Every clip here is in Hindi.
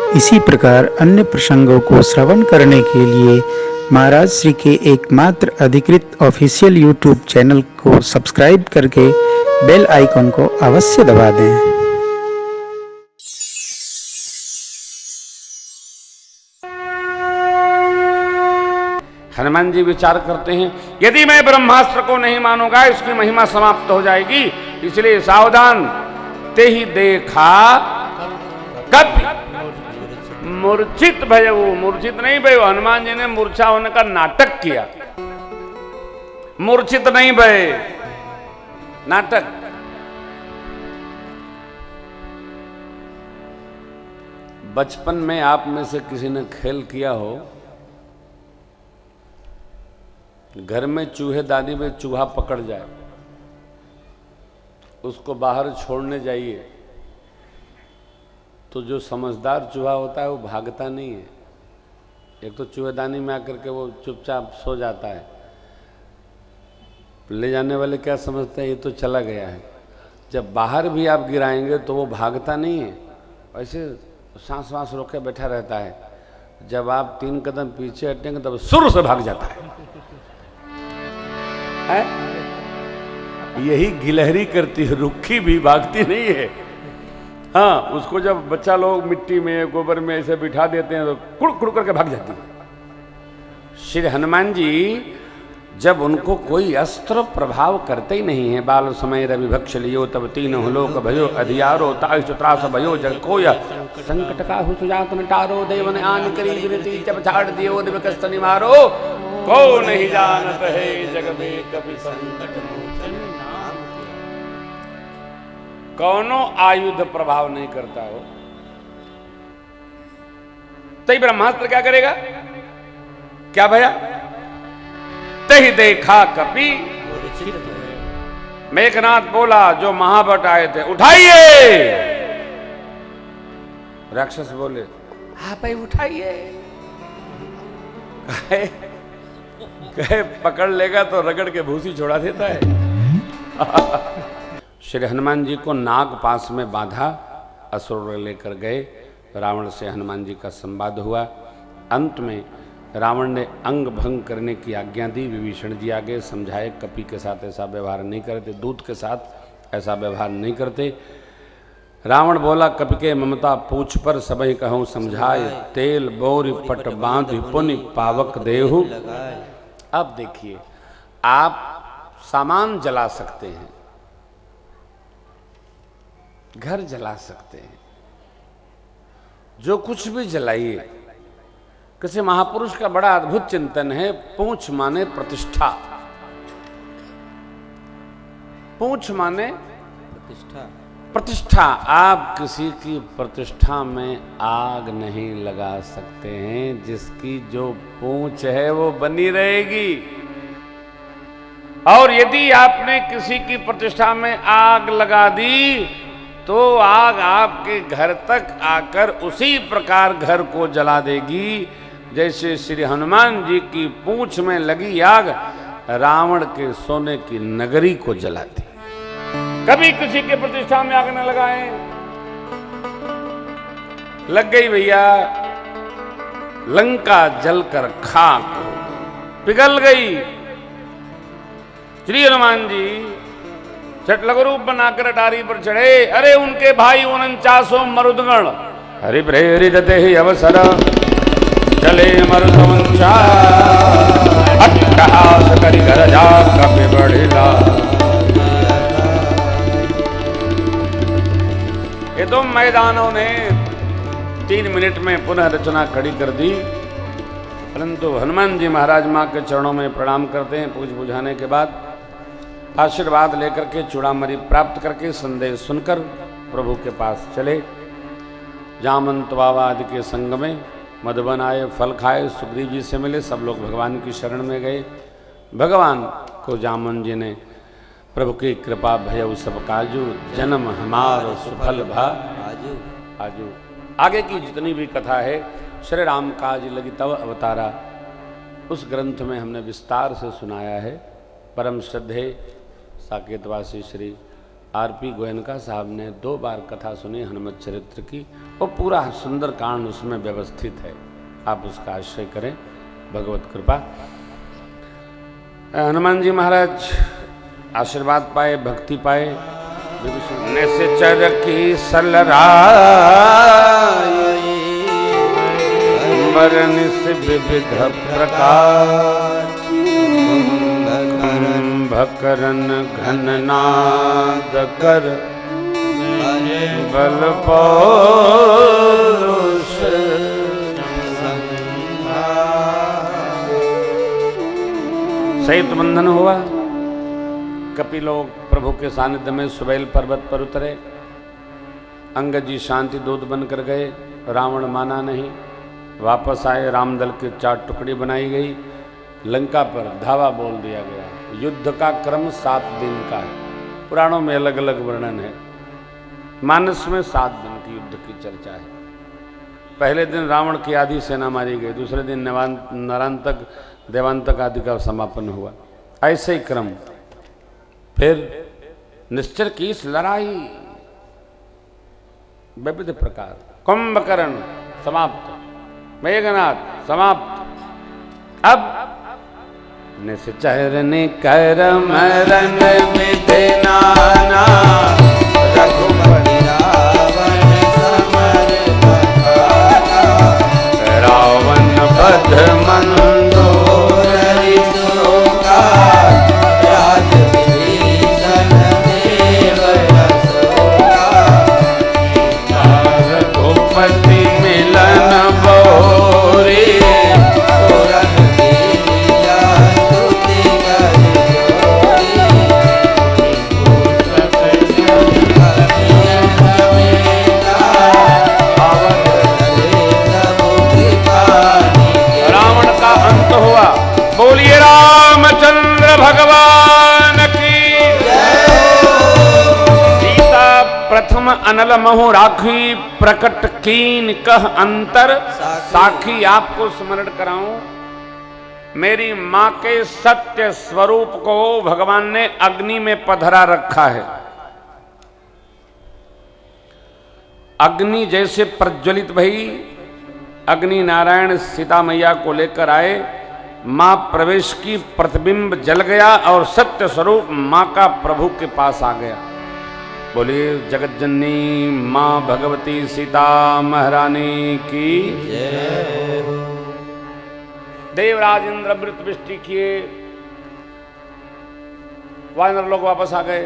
इसी प्रकार अन्य प्रसंगों को श्रवण करने के लिए महाराज श्री के एकमात्र अधिकृत ऑफिशियल यूट्यूब चैनल को सब्सक्राइब करके बेल आइकन को अवश्य दबा दें। हनुमान जी विचार करते हैं, यदि मैं ब्रह्मास्त्र को नहीं मानूंगा इसकी महिमा समाप्त हो जाएगी, इसलिए सावधान। ते ही देखा कपि मूर्छित भयऊ, मूर्छित नहीं भय, हनुमान जी ने मूर्छा होने का नाटक किया, मूर्छित नहीं भय, नाटक। बचपन में आप में से किसी ने खेल किया हो, घर में चूहेदानी में चूहा पकड़ जाए, उसको बाहर छोड़ने जाइए तो जो समझदार चूहा होता है वो भागता नहीं है। एक तो चूहेदानी में आकर के वो चुपचाप सो जाता है, ले जाने वाले क्या समझते हैं ये तो चला गया है। जब बाहर भी आप गिराएंगे तो वो भागता नहीं है, ऐसे सांस वांस रोके बैठा रहता है। जब आप 3 कदम पीछे हटेंगे तब सुर से भाग जाता है। यही गिलहरी करती है, रुखी भी भागती नहीं है। हाँ, उसको जब बच्चा लोग मिट्टी में गोबर में ऐसे बिठा देते हैं तो कुड़ कुड़ करके भाग जाती है। श्री हनुमान जी जब उनको कोई अस्त्र प्रभाव करते ही नहीं है, बाल समय रवि भक्ष लियो तब 3 लोक भयो अधियारो तायुष त्रास भयो जग कोय संकट का सुजात नटारो देवन आन करी विनती जब झाड़ दियो दिव कष्ट निवारो को नहीं जानत है जग में कभी संकट मोचन नाम। कौनो आयुध प्रभाव नहीं करता हो तो ब्रह्मास्त्र क्या करेगा? क्या भया? तही देखा कपि। मेघनाथ बोला, जो महाभट आए थे, उठाइए। राक्षस बोले, हाँ भाई उठाइए। कहे पकड़ लेगा तो रगड़ के भूसी छोड़ा देता है। श्री हनुमान जी को नाग पास में बांधा, असुर लेकर गए। रावण से हनुमान जी का संवाद हुआ। अंत में रावण ने अंग भंग करने की आज्ञा दी। विभीषण जी आगे समझाए, कपि के साथ ऐसा व्यवहार नहीं करते, दूत के साथ ऐसा व्यवहार नहीं करते। रावण बोला, कपि के ममता पूछ पर सबहि कहूँ समझाए, तेल बोरी पट बांध पुनि पावक देहु। अब देखिए, आप सामान जला सकते हैं, घर जला सकते हैं, जो कुछ भी जलाइए। किसी महापुरुष का बड़ा अद्भुत चिंतन है, पूंछ माने प्रतिष्ठा। पूंछ माने प्रतिष्ठा। प्रतिष्ठा, आप किसी की प्रतिष्ठा में आग नहीं लगा सकते हैं। जिसकी जो पूंछ है वो बनी रहेगी। और यदि आपने किसी की प्रतिष्ठा में आग लगा दी तो आग आपके घर तक आकर उसी प्रकार घर को जला देगी जैसे श्री हनुमान जी की पूंछ में लगी आग रावण के सोने की नगरी को जलाती। कभी किसी के प्रतिष्ठा में आग न लगाएं। लग गई भैया, लंका जलकर खाक पिघल गई। श्री हनुमान जी छठ लघु रूप बनाकर अटारी पर चढ़े। अरे उनके भाई 49 मरुदगण हरि प्रेरित देहि अवसर चले मरुदवंचा अट्टहास करि गरजा कपि बढ़िला। ये तो मैदानों ने 3 मिनट में पुनः रचना खड़ी कर दी। परंतु हनुमान जी महाराज मां के चरणों में प्रणाम करते हैं। पूज बुझाने के बाद आशीर्वाद लेकर के चूड़ामणि प्राप्त करके संदेश सुनकर प्रभु के पास चले। जामंत बाबा आदि के संग में मधुबन आए, फल खाए, सुग्रीव जी से मिले। सब लोग भगवान की शरण में गए। भगवान को जामन जी ने प्रभु की कृपा भय सब काजू, जन्म हमारो सुफल भा आजू। आगे की जितनी भी कथा है, श्री राम काज लगी तव अवतारा, उस ग्रंथ में हमने विस्तार से सुनाया है। परम श्रद्धेय साकेतवासी श्री आरपी गोयनका साहब ने 2 बार कथा सुनी हनुमत चरित्र की, और पूरा सुंदर कांड उसमें व्यवस्थित है। आप उसका आश्रय करें, भगवत कृपा। हनुमान जी महाराज आशीर्वाद पाए, भक्ति पाए। निश्चर की सलराई बरनिस विविध प्रकार, कुंभकर्ण घननाद कर बल पौरुष। सहित बंधन हुआ। कपिलोक प्रभु के सानिध्य में सुबैल पर्वत पर उतरे। अंगद जी शांति दूत बनकर गए। रावण माना नहीं, वापस आए। रामदल की 4 टुकड़ी बनाई गई। लंका पर धावा बोल दिया गया। युद्ध का क्रम 7 दिन का है। पुराणों में अलग अलग वर्णन है। मानस में 7 दिन की युद्ध की चर्चा है। पहले दिन रावण की आधी सेना मारी गई, दूसरे दिन नरांतक देवांतक आदि का समापन हुआ। ऐसे ही क्रम। फिर निश्चर की इस लड़ाई विविध प्रकार। कुंभकर्ण समाप्त, मेघनाथ समाप्त। अब निश्चर कर मरण विधि नाना, रघुपति रावण समर बखाना। रावण बध मंदोदरी शोका, राज विभीषण देव अशोका। रघुपति मिलन बोरे, बोलिए रामचंद्र भगवान की सीता प्रथम अनल महु राखी, प्रकट कीन कह अंतर साखी। आपको स्मरण कराऊं, मेरी मां के सत्य स्वरूप को भगवान ने अग्नि में पधरा रखा है। अग्नि जैसे प्रज्वलित भई, अग्नि नारायण सीता मैया को लेकर आए। मां प्रवेश की, प्रतिबिंब जल गया और सत्य स्वरूप मां का प्रभु के पास आ गया। बोलिए जगत जननी मां भगवती सीता महारानी की जय। देवराज इंद्र अमृत वृष्टि किए। वानर लोग वापस आ गए।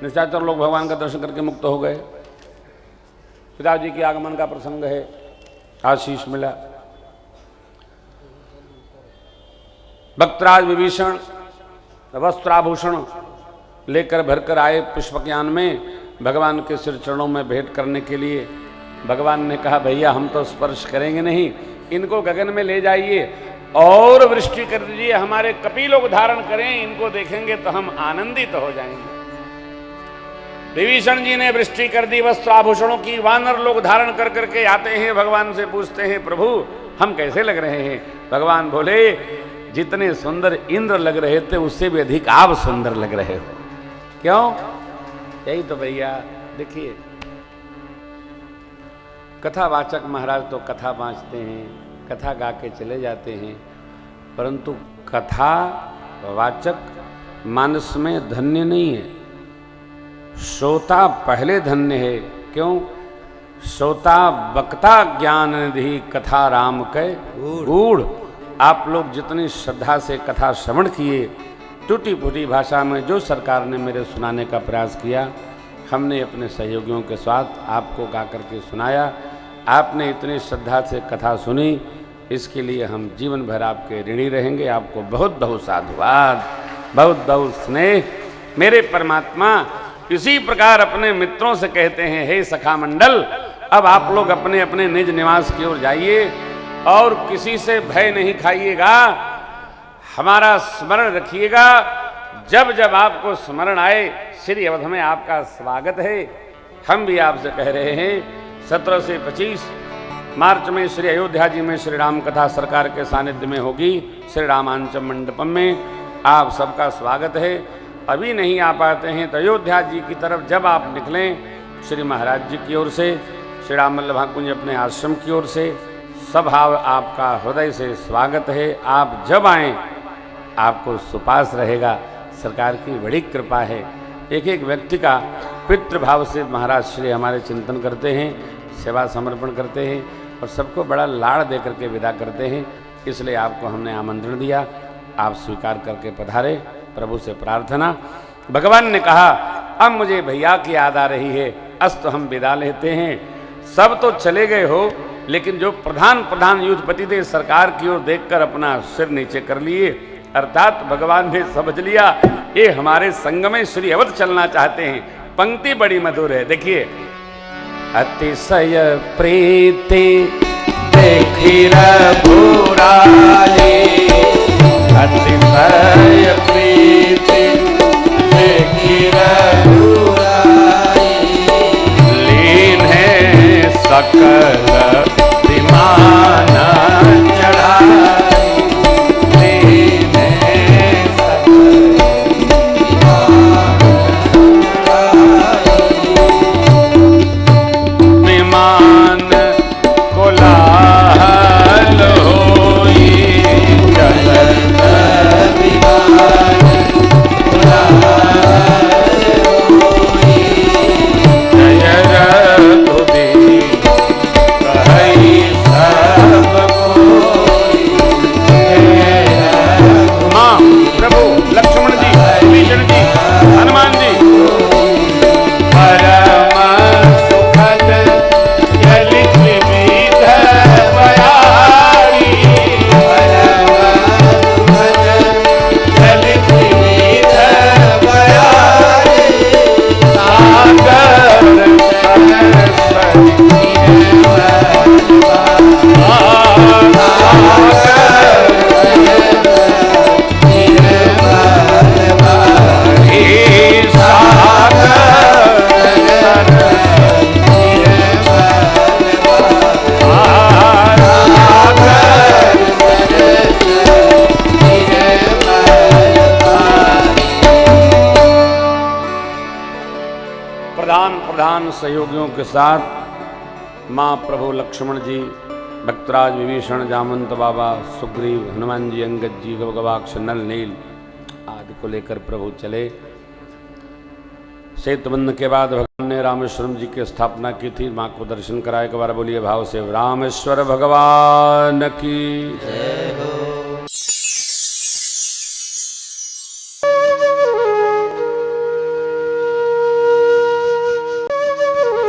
निशाचर लोग भगवान का दर्शन करके मुक्त हो गए। पिताजी के आगमन का प्रसंग है। आशीष मिला। भक्तराज विभीषण वस्त्राभूषण लेकर भरकर आए पुष्पज्ञान में भगवान के सिर चरणों में भेंट करने के लिए। भगवान ने कहा भैया हम तो स्पर्श करेंगे नहीं, इनको गगन में ले जाइए और वृष्टि कर दीजिए, हमारे कपि लोग धारण करें, इनको देखेंगे तो हम आनंदित हो जाएंगे। विभीषण जी ने वृष्टि कर दी वस्त्राभूषणों की। वानर लोग धारण कर करके आते हैं, भगवान से पूछते हैं प्रभु हम कैसे लग रहे हैं। भगवान बोले जितने सुंदर इंद्र लग रहे थे उससे भी अधिक आप सुंदर लग रहे हो। क्यों? यही तो भैया देखिए, कथावाचक महाराज तो कथा बाँचते हैं, कथा गा के चले जाते हैं, परंतु कथावाचक मानस में धन्य नहीं है। श्रोता पहले धन्य है। क्यों? श्रोता वक्ता ज्ञान निधि कथा राम कै गूढ़। आप लोग जितनी श्रद्धा से कथा श्रवण किए, टूटी फूटी भाषा में जो सरकार ने मेरे सुनाने का प्रयास किया, हमने अपने सहयोगियों के साथ आपको गा करके सुनाया। आपने इतनी श्रद्धा से कथा सुनी, इसके लिए हम जीवन भर आपके ऋणी रहेंगे। आपको बहुत बहुत साधुवाद, बहुत बहुत स्नेह। मेरे परमात्मा इसी प्रकार अपने मित्रों से कहते हैं, हे सखा मंडल, अब आप लोग अपने अपने निज निवास की ओर जाइए और किसी से भय नहीं खाइएगा। हमारा स्मरण रखिएगा। जब जब आपको स्मरण आए, श्री अवध में आपका स्वागत है। हम भी आपसे कह रहे हैं 17 से 25 मार्च में श्री अयोध्या जी में श्री राम कथा सरकार के सानिध्य में होगी, श्री रामांचम मंडपम में। आप सबका स्वागत है। अभी नहीं आ पाते हैं तो अयोध्या जी की तरफ जब आप निकलें, श्री महाराज जी की ओर से, श्री राम वल्लभा कुंज अपने आश्रम की ओर से स्वभाव आपका हृदय से स्वागत है। आप जब आएँ आपको सुपास रहेगा। सरकार की बड़ी कृपा है। एक एक व्यक्ति का पितृभाव से महाराज श्री हमारे चिंतन करते हैं, सेवा समर्पण करते हैं और सबको बड़ा लाड़ दे करके विदा करते हैं। इसलिए आपको हमने आमंत्रण दिया, आप स्वीकार करके पधारे। प्रभु से प्रार्थना। भगवान ने कहा अब मुझे भैया की याद आ रही है, अस्त हम विदा लेते हैं। सब तो चले गए हो, लेकिन जो प्रधान युद्धपति थे सरकार की ओर देखकर अपना सिर नीचे कर लिए, अर्थात भगवान ने समझ लिया ये हमारे संग में श्री अवध चलना चाहते हैं। पंक्ति बड़ी मधुर है, देखिए। अतिशय प्रीति देखी रघुराई, अतिशय प्रीति देखी रघुराई, लीन है सकल विमान चढ़ाई, लीन है सकल विमान कोलाहल होई, चलत विमान कोलाहल होई, जय रघुबीर कहई सब कोई, माँ प्रभु लक्ष्मण जी, विभीषण जी, हनुमान जी, परम सुखद जलित विविध बयारी, परम सुखद जलित विविध बयारी, सागर सरस्वती प्रधान सहयोगियों के साथ माँ प्रभु लक्ष्मण जी, भक्तराज विभीषण, जामंत बाबा, सुग्रीव, हनुमान जी, अंगद जी, गवाक्ष, नल नील आदि को लेकर प्रभु चले। सेतुबंध के बाद भगवान ने रामेश्वरम जी की स्थापना की थी। माँ को दर्शन कराए। एक बार बोलिए भाव से रामेश्वर भगवान की जय हो।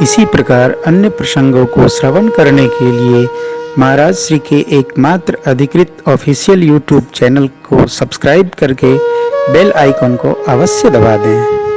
इसी प्रकार अन्य प्रसंगों को श्रवण करने के लिए महाराज श्री के एकमात्र अधिकृत ऑफिशियल यूट्यूब चैनल को सब्सक्राइब करके बेल आइकन को अवश्य दबा दें।